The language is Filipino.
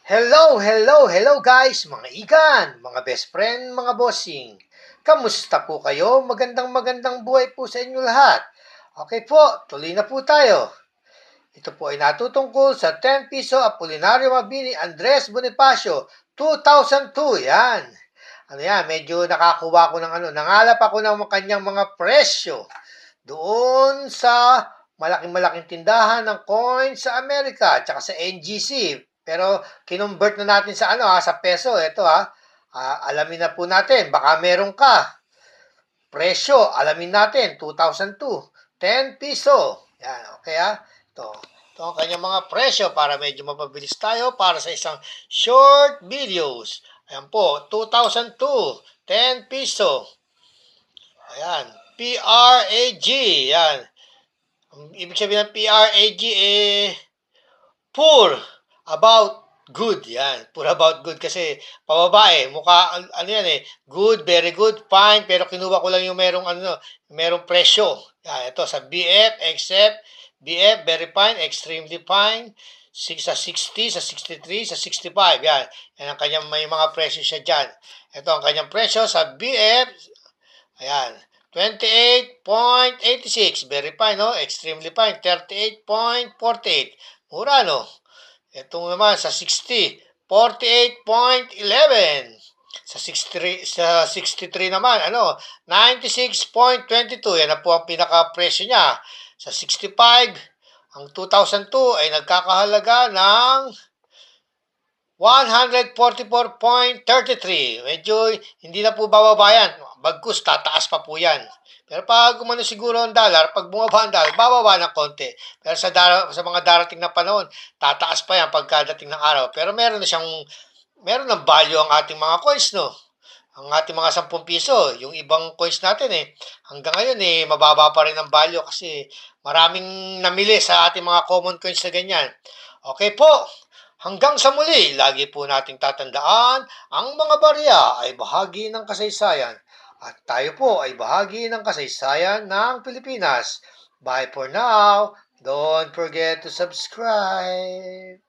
Hello, hello, hello guys, mga igan, mga best friend, mga bossing. Kamusta po kayo? Magandang buhay po sa inyo lahat. Okay po, tuloy na po tayo. Ito po ay natutungkol sa 10 piso Apolinario Mabini Andres Bonifacio 2002. Yan. Ano yan, medyo nakakuha ko ng nangalap ako ng kanyang mga presyo doon sa malaking tindahan ng coins sa Amerika at sa NGC. Pero kinonvert na natin sa sa peso. Ito alamin na po natin. Baka meron ka. Presyo, alamin natin. 2002. 10 piso. Yan, okay Ito. Ito ang kanyang mga presyo para medyo mapabilis tayo para sa isang short videos. Ayan po, 2002. 10 piso. Ayan. PRAG. Yan. Ibig sabihin ng PRAG poor about good. Yan. Poor about good kasi pababa Mukha, yan good, very good, fine. Pero kinuha ko lang yung merong presyo. Yan. Ito sa BF, except, BF, very fine, extremely fine. Sa 60, sa 63, sa 65. Yan. Yan ang kanyang may mga presyo siya dyan. Ito ang kanyang presyo sa BF. Ayan. 28.86. Very fine, no? Extremely fine. 38.48. Mura, no? Ito naman sa 60. 48.11. Sa 63 naman, 96.22. Yan na po ang pinaka-presyo niya. Sa 65, ang 2002 ay nagkakahalaga ng 144.33. Medyo hindi na po bababa yan. Bagkus, tataas pa po yan. Pero pag umano siguro ang dollar, pag bumaba ang dollar, bababa ng konti. Pero sa mga darating na panahon, tataas pa yan pagkadating ng araw. Pero meron ng value ang ating mga coins, no? Ang ating mga 10 piso, yung ibang coins natin hanggang ngayon mababa pa rin ang value kasi maraming namili sa ating mga common coins na ganyan. Okay po. Hanggang sa muli, lagi po nating tatandaan, ang mga barya ay bahagi ng kasaysayan at tayo po ay bahagi ng kasaysayan ng Pilipinas. Bye for now. Don't forget to subscribe.